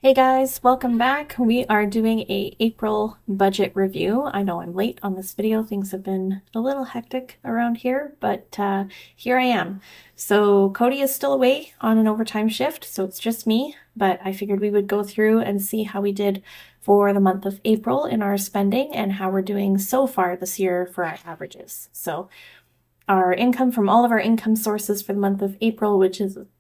Hey guys, welcome back. We are doing a April budget review. I know I'm late on this video. Things have been a little hectic around here, but here I am. So Cody is still away on an overtime shift, so it's just me, but I figured we would go through and see how we did for the month of April in our spending and how we're doing so far this year for our averages. So our income from all of our income sources for the month of April,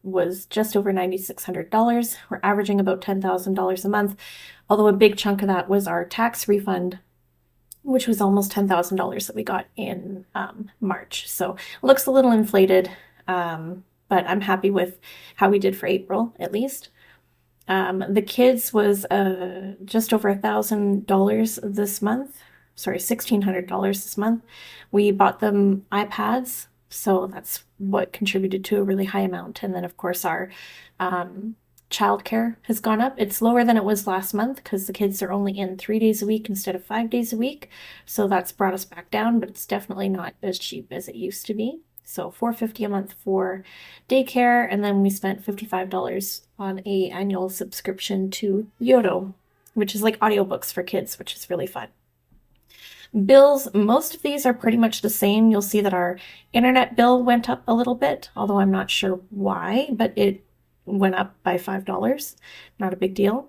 was just over $9,600. We're averaging about $10,000 a month, although a big chunk of that was our tax refund, which was almost $10,000 that we got in March. So it looks a little inflated, but I'm happy with how we did for April, at least. The kids was just over $1,000 this month. Sorry, $1,600 this month. We bought them iPads, so that's what contributed to a really high amount. And then, of course, our childcare has gone up. It's lower than it was last month because the kids are only in 3 days a week instead of 5 days a week. So that's brought us back down, but it's definitely not as cheap as it used to be. So $450 a month for daycare, and then we spent $55 on a annual subscription to Yodo, which is like audiobooks for kids, which is really fun. Bills, most of these are pretty much the same. You'll see that our internet bill went up a little bit, although I'm not sure why, but it went up by $5. Not a big deal.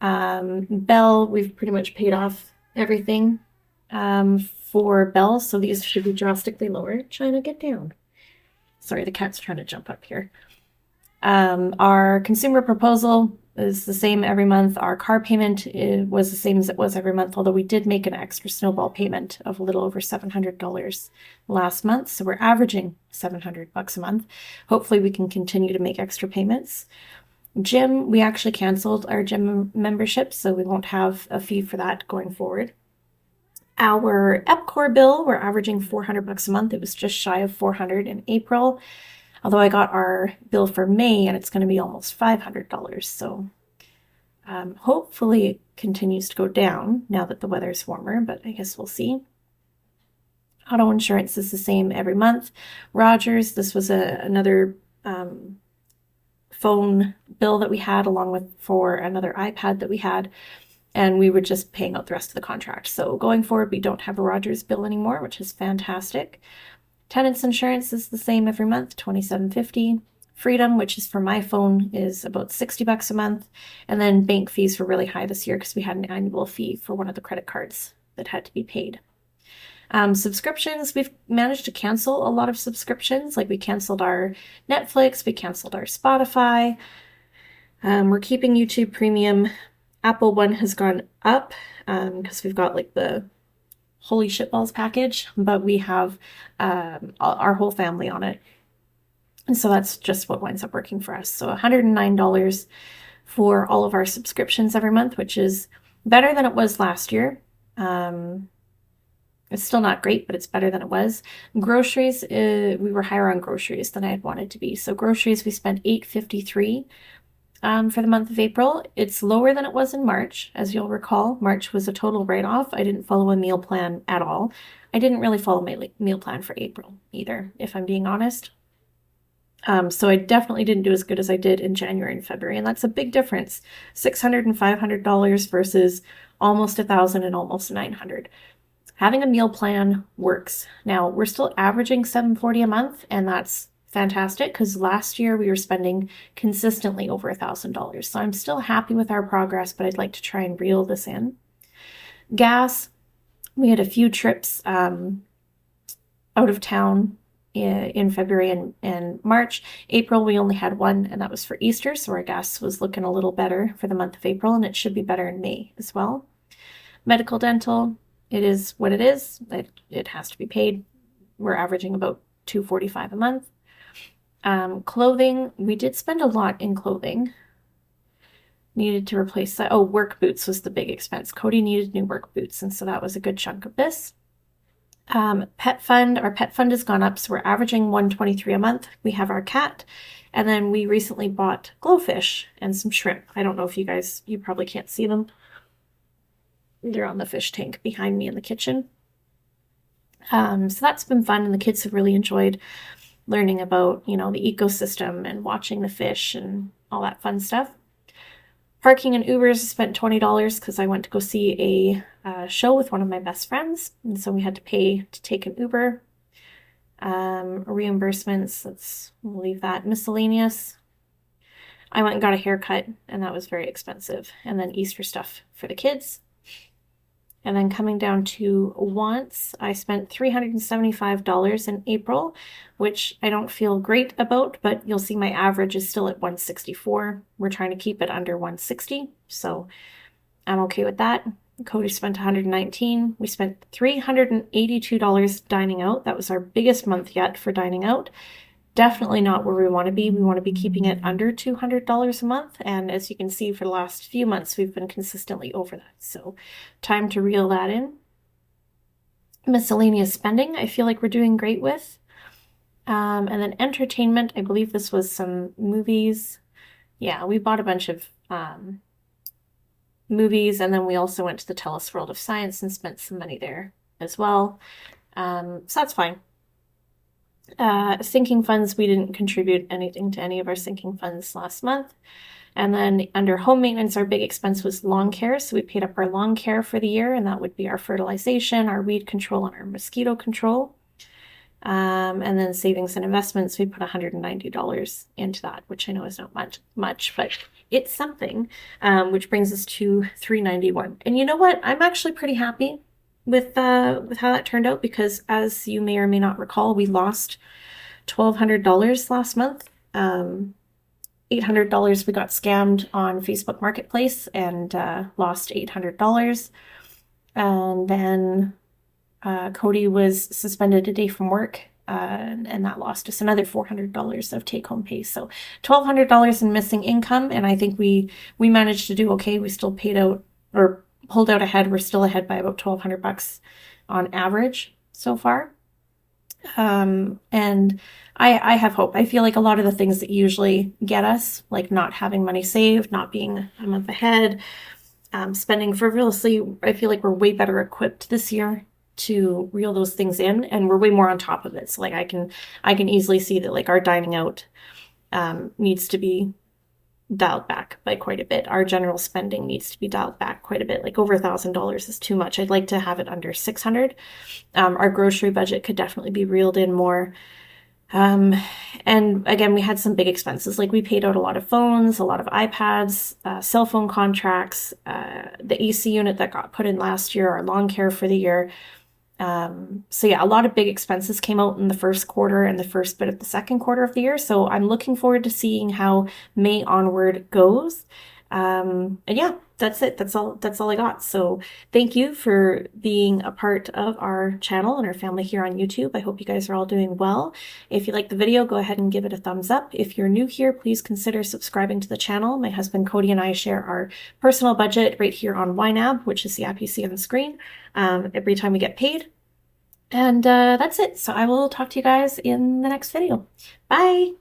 Bell, we've pretty much paid off everything for Bell, so these should be drastically lower. China, get down. Sorry, the cat's trying to jump up here. Our consumer proposal is the same every month. Our car payment was the same as it was every month, although we did make an extra snowball payment of a little over $700 last month. So we're averaging $700 a month. Hopefully we can continue to make extra payments. Gym, we actually canceled our gym membership, so we won't have a fee for that going forward. Our EPCOR bill, we're averaging $400 a month. It was just shy of $400 in April. Although I got our bill for May and it's going to be almost $500. So hopefully it continues to go down now that the weather's warmer, but I guess we'll see. Auto insurance is the same every month. Rogers, this was another phone bill that we had along with for another iPad that we had. And we were just paying out the rest of the contract. So going forward, we don't have a Rogers bill anymore, which is fantastic. Tenants insurance is the same every month, $27.50. Freedom, which is for my phone, is about $60 a month. And then bank fees were really high this year because we had an annual fee for one of the credit cards that had to be paid. Subscriptions, we've managed to cancel a lot of subscriptions. Like we canceled our Netflix, we canceled our Spotify. We're keeping YouTube Premium. Apple One has gone up because we've got like the Holy Shitballs package, but we have our whole family on it. And so that's just what winds up working for us. So $109 for all of our subscriptions every month, which is better than it was last year. It's still not great, but it's better than it was. Groceries, we were higher on groceries than I had wanted to be. So groceries, we spent $8.53 for the month of April. It's lower than it was in March. As you'll recall, March was a total write-off. I didn't follow a meal plan at all. I didn't really follow my meal plan for April either, if I'm being honest. So I definitely didn't do as good as I did in January and February, and that's a big difference. $600 and $500 versus almost $1,000 and almost $900. Having a meal plan works. Now, we're still averaging $740 a month, and that's fantastic because last year we were spending consistently over $1,000. So I'm still happy with our progress, but I'd like to try and reel this in. Gas, we had a few trips out of town in February and March. April, we only had one, and that was for Easter. So our gas was looking a little better for the month of April, and it should be better in May as well. Medical dental, it is what it is. It has to be paid. We're averaging about $245 a month. Clothing, we did spend a lot in clothing. Needed to replace that. Oh, work boots was the big expense. Cody needed new work boots, and so that was a good chunk of this. Pet fund, our pet fund has gone up, so we're averaging $123 a month. We have our cat, and then we recently bought glowfish and some shrimp. I don't know if you probably can't see them. They're on the fish tank behind me in the kitchen. So that's been fun, and the kids have really enjoyed learning about, the ecosystem and watching the fish and all that fun stuff. Parking and Ubers, I spent $20 because I went to go see a show with one of my best friends, and so we had to pay to take an Uber. Reimbursements, we'll leave that. Miscellaneous. I went and got a haircut, and that was very expensive. And then Easter stuff for the kids. And then coming down to wants, I spent $375 in April, which I don't feel great about, but you'll see my average is still at 164. We're trying to keep it under 160, so I'm okay with that. Cody spent 119. We spent $382 dining out. That was our biggest month yet for dining out. Definitely not where we want to be. We want to be keeping it under $200 a month. And as you can see, for the last few months, we've been consistently over that. So time to reel that in. Miscellaneous spending, I feel like we're doing great with. And then entertainment, I believe this was some movies. Yeah, we bought a bunch of movies, and then we also went to the TELUS World of Science and spent some money there as well. So that's fine. Sinking funds, we didn't contribute anything to any of our sinking funds last month. And then under home maintenance, our big expense was lawn care. So we paid up our lawn care for the year, and that would be our fertilization, our weed control, and our mosquito control. And then savings and investments, we put $190 into that, which I know is not much, but it's something, which brings us to $391. And you know what? I'm actually pretty happy with how that turned out, because as you may or may not recall, we lost $1,200 last month. $800 we got scammed on Facebook Marketplace and lost $800. And then Cody was suspended a day from work, and that lost us another $400 of take-home pay. So $1,200 in missing income, and I think we managed to do okay. We still paid out or pulled out ahead. We're still ahead by about $1,200 on average so far. And I have hope. I feel like a lot of the things that usually get us, like not having money saved, not being a month ahead, spending frivolously, I feel like we're way better equipped this year to reel those things in, and we're way more on top of it. So like I can easily see that like our dining out needs to be dialed back by quite a bit. Our general spending needs to be dialed back quite a bit. Like over $1,000 is too much. I'd like to have it under 600. Our grocery budget could definitely be reeled in more. And again, we had some big expenses. Like we paid out a lot of phones, a lot of iPads, cell phone contracts, the AC unit that got put in last year, our lawn care for the year. So yeah, a lot of big expenses came out in the first quarter and the first bit of the second quarter of the year. So I'm looking forward to seeing how May onward goes. And yeah, that's it. That's all I got. So thank you for being a part of our channel and our family here on YouTube. I hope you guys are all doing well. If you like the video, go ahead and give it a thumbs up. If you're new here, please consider subscribing to the channel. My husband Cody and I share our personal budget right here on YNAB, which is the app you see on the screen, every time we get paid. And that's it. So I will talk to you guys in the next video. Bye!